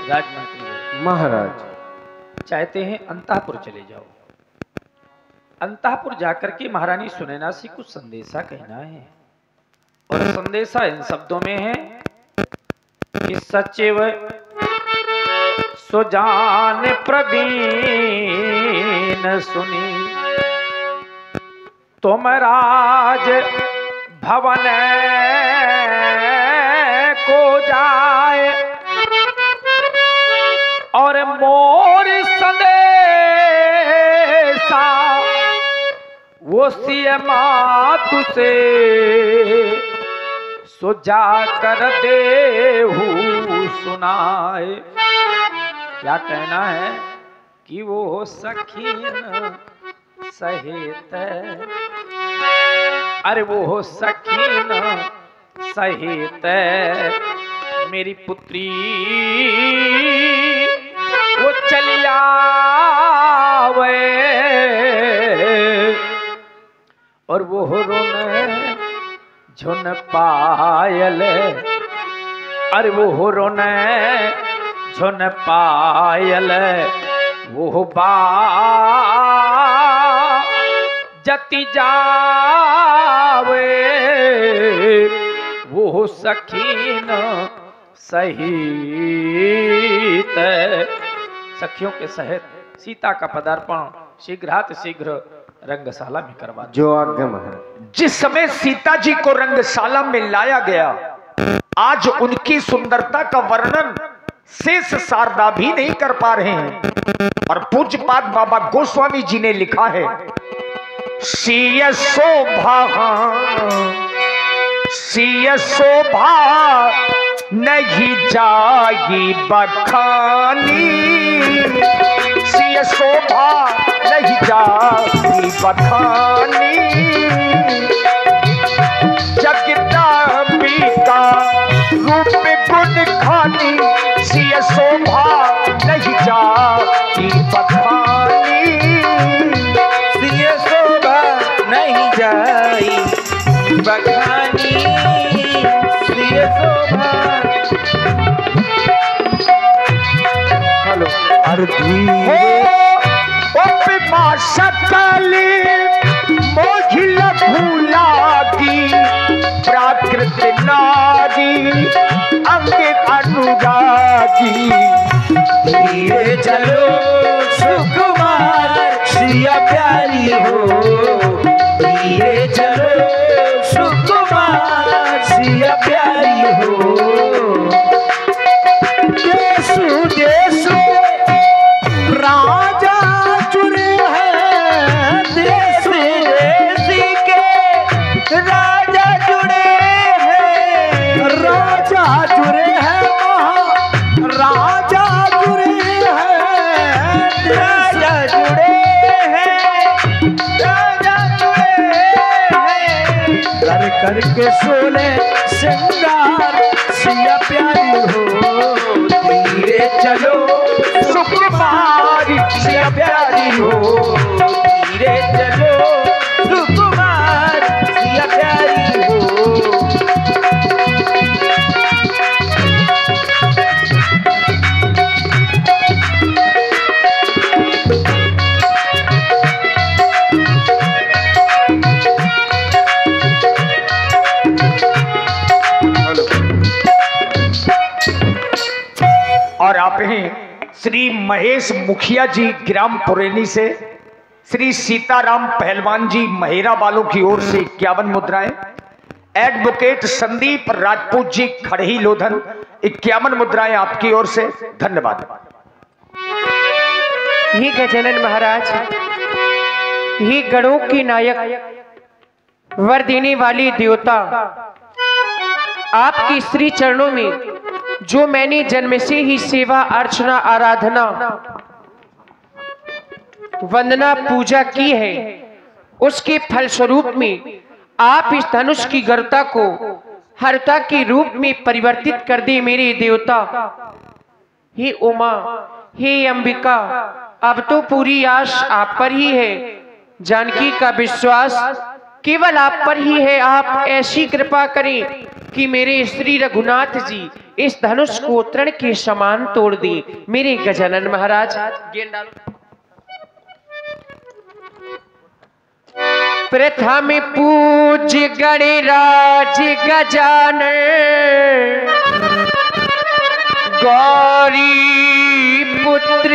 राजमंत्री महाराज चाहते हैं अंतःपुर चले जाओ। अंतःपुर जाकर के महारानी सुनैना से कुछ संदेशा कहना है और संदेशा इन शब्दों में है कि सचिव सुजान प्रवीण सुनी तुम राज भवन को जाए और मोर संदेशा वो सिय मातु से सुजा कर देहु सुनाए। क्या कहना है कि वो सखीन सहित, अरे वो सखीन सहित मेरी पुत्री वो चलिया और वो रोन झुन पायल, अरे वो रोन झुन पायल वो बा जति जावे वो सखीन सहित। सखियों के सहित सीता का पदार्पण शीघ्र रंगशाला में करवा जो आज्ञा महाराज। जिस समय सीता जी को रंगशाला में लाया गया, आज उनकी सुंदरता का वर्णन शेष शारदा भी नहीं कर पा रहे हैं। और पूज्यपाद बाबा गोस्वामी जी ने लिखा है, सिय शोभा नहीं जागी बखानी, सिय शोभा नहीं जागी बखानी, जगदम्बिका रूप गुण खानी, सिय शोभा नहीं जागी बखानी, सिय शोभा नहीं जाई बखानी, सिय शोभा। हेलो अर्धी उपमा सकली मोघिल भूलागी, प्राकृत नारी अंग अनुरागी, धीरे चलो सुकुमार सिया प्यारी हो, धीरे चलो सुकुमार सिया प्यारी हो। देशु देशु राजा जुड़े हैं, देश देशी के राजा जुड़े हैं, राजा जुड़े हैं, राजा जुड़े हैं, राजा जुड़े हैं, राजा जुड़े हैं। कर करके सोले श्रृंगार सिया प्यारी हो, धीरे चलो सुकुमारी सिया प्यारी हो, धीरे चलो सुकुमार सिया प्यारी हो। और आप हैं श्री महेश मुखिया जी ग्राम पुरेनी से, श्री सीताराम पहलवान जी महेरा वालों की ओर से 51 मुद्राएं, एडवोकेट संदीप राजपूत जी खड़ही लोधन 51 मुद्राएं आपकी ओर से। धन्यवाद। ही गजानन महाराज, ही गणों की नायक वर देने वाली देवता, आपकी श्री चरणों में जो मैंने जन्म से ही सेवा अर्चना आराधना वंदना पूजा की है, उसके फलस्वरूप में आप इस धनुष की गर्ता को हरता के रूप में परिवर्तित कर दे मेरे देवता। हे उमा, हे अंबिका, अब तो पूरी आश आप पर ही है। जानकी का विश्वास केवल आप पर ही है। आप ऐसी कृपा करें कि मेरे श्री रघुनाथ जी इस धनुष को तृण के समान तोड़ दें। मेरे गजानन महाराज प्रथम पूज गणराज गजानन गौरी पुत्र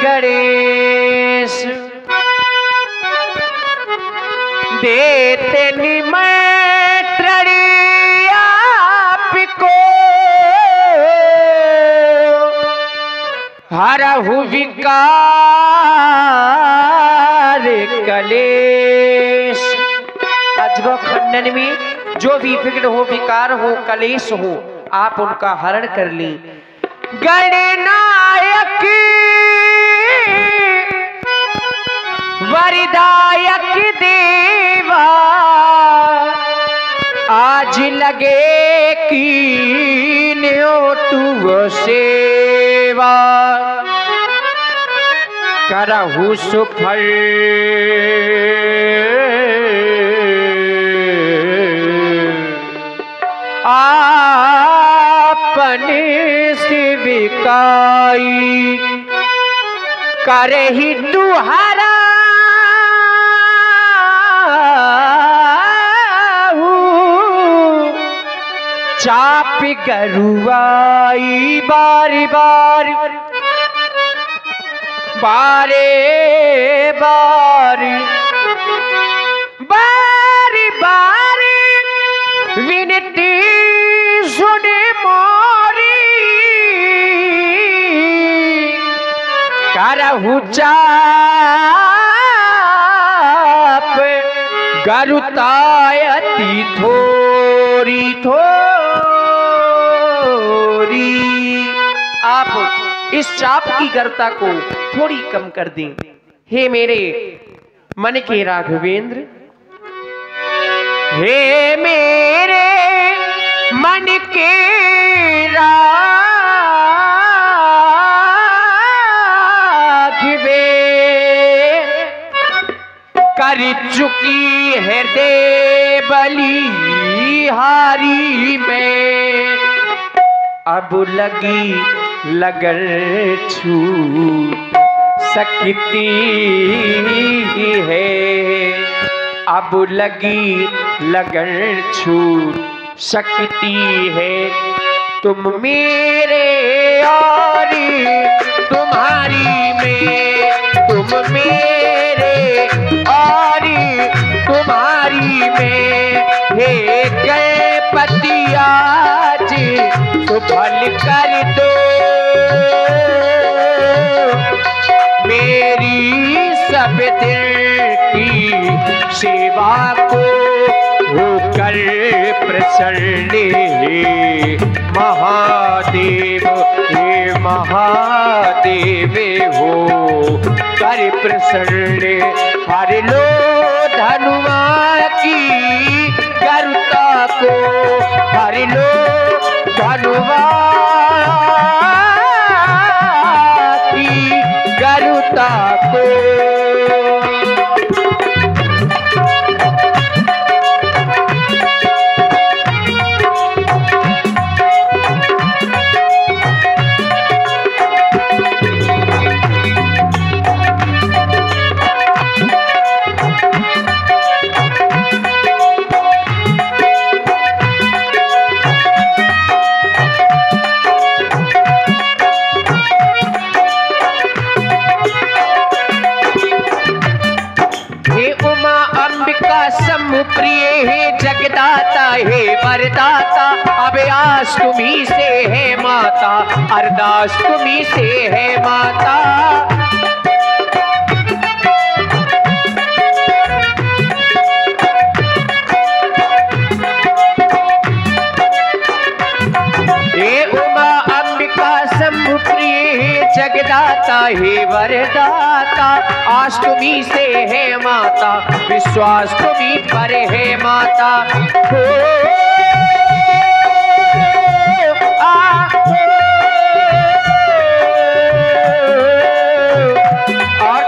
गणेश देते निमंत्रण आपको हरहु विकार कलेश। अजगो खंडन में जो भी विघ्न हो, विकार हो, कलेश हो, आप उनका हरण कर लें। गणनायक वरदायक देवा आज लगे कीन्यो तू सेवा करहु सुफल आपने सेविकाई करहि तुहरा चाप गरुआई बारी बारी बारे बारी बारी बारी विनती सुने मोरी करहु चाप गरुतायति थोरी थोरी। आप इस चाप की गर्ता को थोड़ी कम कर दें। हे मेरे मन के राघवेंद्र, हे मेरे मन के राघवेंद्र कर चुकी है दे बलिहारी में अब लगी लगन छूट सकती है। अब लगी लगन छूट सकती है। तुम मेरे और तुम्हारी में, तुम मेरे और तुम्हारी में, हे गणपति आज सुफल कर दो मेरी सब दिल की सेवा को होकर प्रसन्न हे महादेव, हे महादेव हो कर प्रसन्न। हर लो धनुआ की गरुता को, हर लो धनुआ की गरुता को। प्रिय हे जगदाता हे वरदाता अब आस तुम्ही से है माता, अरदास तुम्ही से है माता। हे उमा अंबिका शंभु प्रिय हे जगदाता हे वरदाता आस तुम्ही से है माता, विश्वास तुम्ही पर है माता। हो और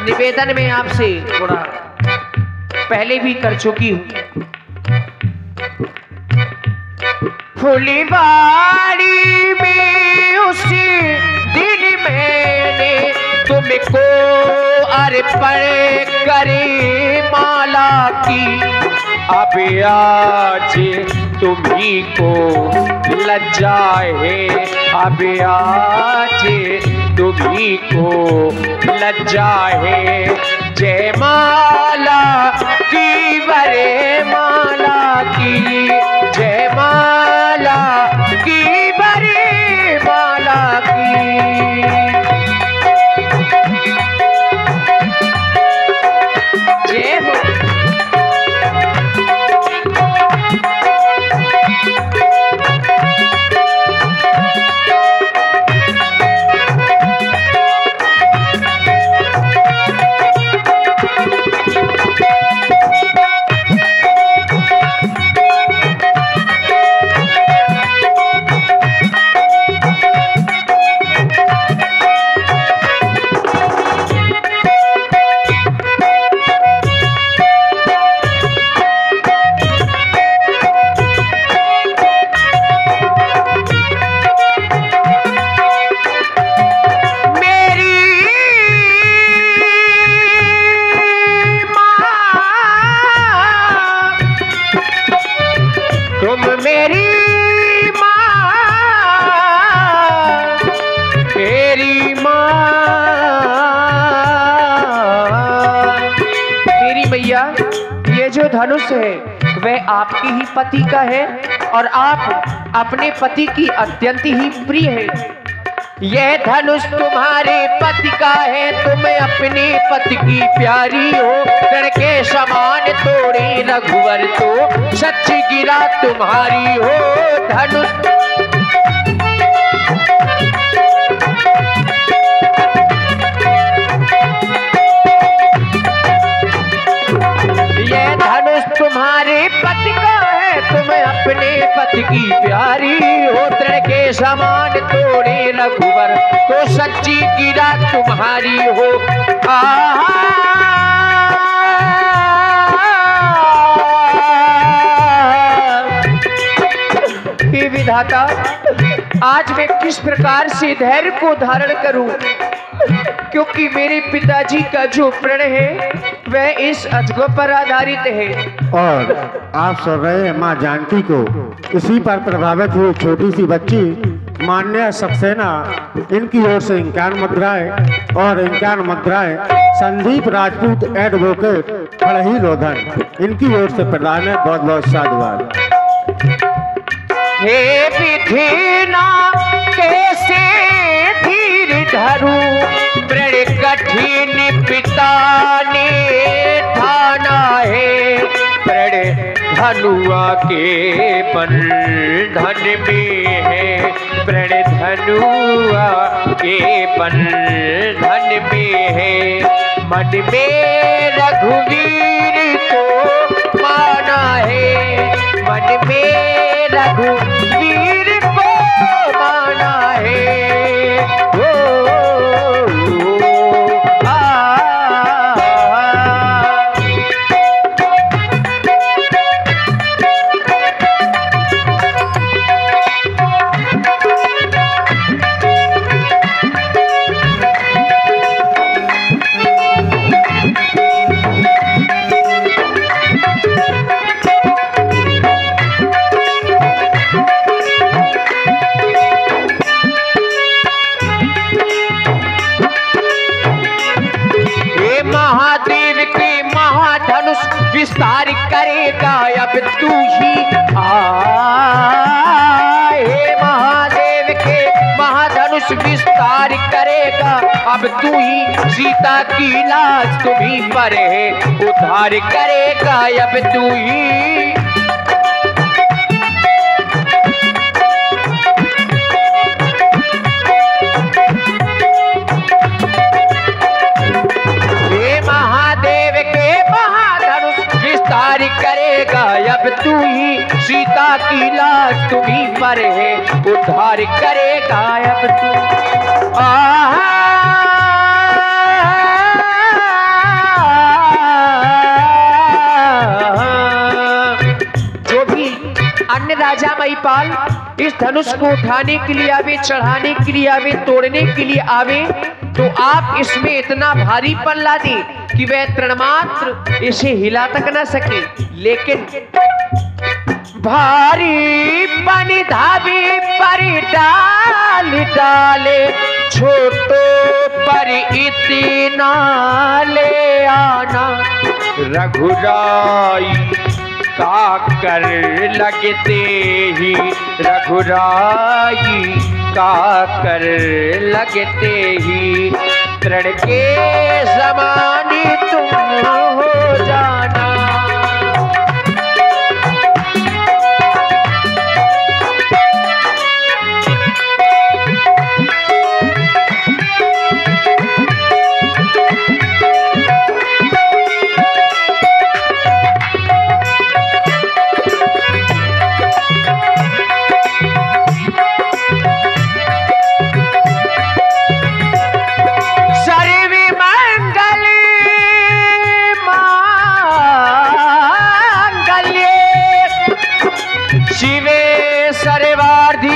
निवेदन में आपसे थोड़ा पहले भी कर चुकी हूँ। फुलवाड़ी में उसी दिन मैंने तुमको अर्पण करे माला की, अब आज तुम्ही को लज्जा है, अब आज तुम्ही को लज्जा है। जयमाला की वरे माला की, जयमाला की वरे माला की। जय हो। ये जो धनुष है वह आपके ही पति का है और आप अपने पति की अत्यंत ही प्रिय है। यह धनुष तुम्हारे पति का है, तुम अपने पति की प्यारी हो। कण के समान तोड़े रघुवर तो सच गिरा तुम्हारी हो। धनुष तुम्हारे पति का है, तुम अपने पति की प्यारी हो। तृण के समान तोड़े रघुवर तो सच्ची गिरा तुम्हारी हो। हे विधाता, आज मैं किस प्रकार से धैर्य को धारण करूं, क्योंकि मेरे पिताजी का जो प्रण है वह इस अजगर पर आधारित है। और आप सुन रहे हैं माँ जानकी को इसी पर प्रभावित हुई छोटी सी बच्ची मान्य सक्सेना, इनकी ओर से 51 मुद्राएं और 51 मुद्राएं संदीप राजपूत एडवोकेट खड़ही लोधन, इनकी ओर से प्रदान है। बहुत बहुत साधुवाद। हे विधिना कैसे धीर धरूं, प्रण कठिन पिता ने ठाना है। प्रण धनुआ के बंधन में है, प्रण धनुआ के बंधन में है। मन में रघुवीर को माना है, मन में रघुवीर को माना है। विस्तार करेगा अब तू ही आए। महादेव के महाधनुष विस्तार करेगा अब तू ही। सीता की लाज तुम्ही पर है, उद्धार करेगा अब तू ही। करेगा अब तू ही। सीता की लाज तुम्ही पर है, उद्धार करेगा अब तू। राजा महिपाल इस धनुष को उठाने के लिए आवे, चढ़ाने के लिए आवे, तोड़ने के लिए आवे, तो आप इसमें इतना भारीपन ला दे कि वह तृणमात्र इसे हिला तक न सके। लेकिन भारी पानी धावी पर डाल डाले, छोटो पर इतना ले आना। रघुराई का कर लगते ही, रघुराई का कर लगते ही, तृण के ज़माने तुम हो जाना।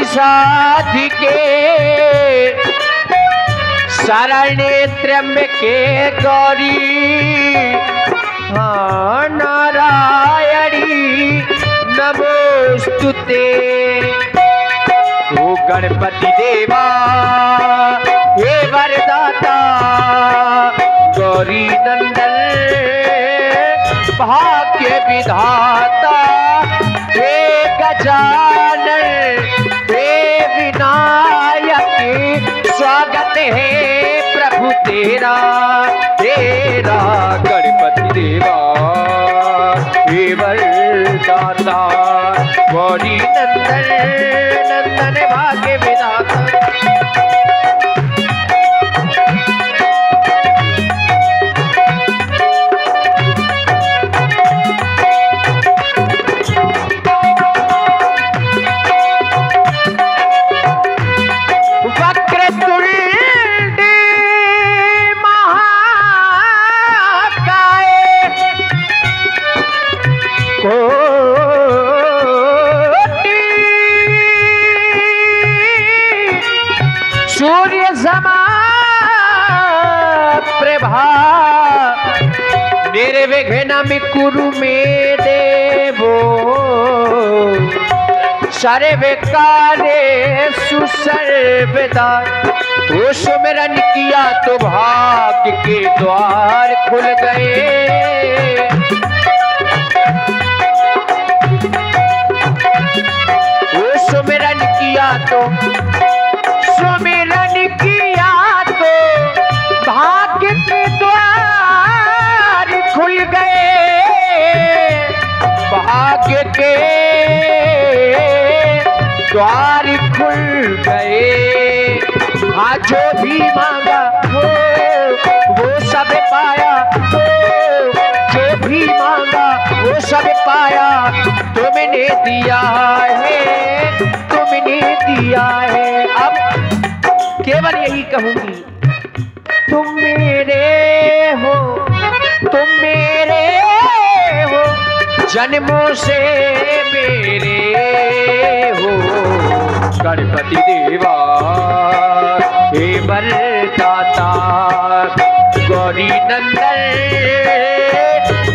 साधिके शरणे त्र्यंबके गौरी, हाँ नारायणी नमोस्तुते। ओ गणपति देवा हे वरदाता, गौरी नंदन भाग्य विधाता, हे गजानन स्वागत है प्रभु तेरा, तेरा गणपति देवा हे वरदाता, गौरी नंदन नंदन भाग्य विधाता। सूर्य समा प्रभा, निर्विघ्नं कुरु मे देवो, सर्व कार्येषु सर्वदा। वो सुमिरन किया तो भाग्य के द्वार खुल गए, वो सुमिरन किया तो, सुमिरन किया तो भाग्य के द्वार खुल गए, भाग्य के द्वार खुल गए। हाँ जो भी मांगा हो वो सब पाया, हो जो भी मांगा वो सब पाया, तुमने दिया है, तुमने दिया है। अब केवल यही कहूंगी, तुम मेरे हो, तुम मेरे हो, जन्मों से मेरे हो। गणपति देवा हे वरदाता, गौरी नंदन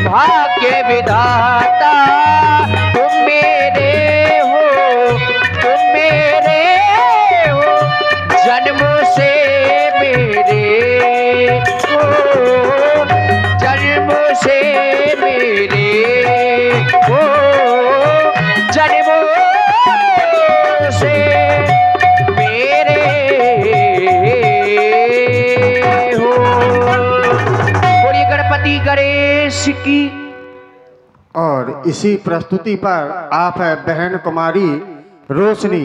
भाग्य विधाता, तुम मेरे हो, तुम मेरे हो, जन्मों से मेरे हो, जन्मों से मेरे हो, जन्मों से मेरे हो। बोलिए गणपति गणेश की। और इसी प्रस्तुति पर आप है बहन कुमारी रोशनी।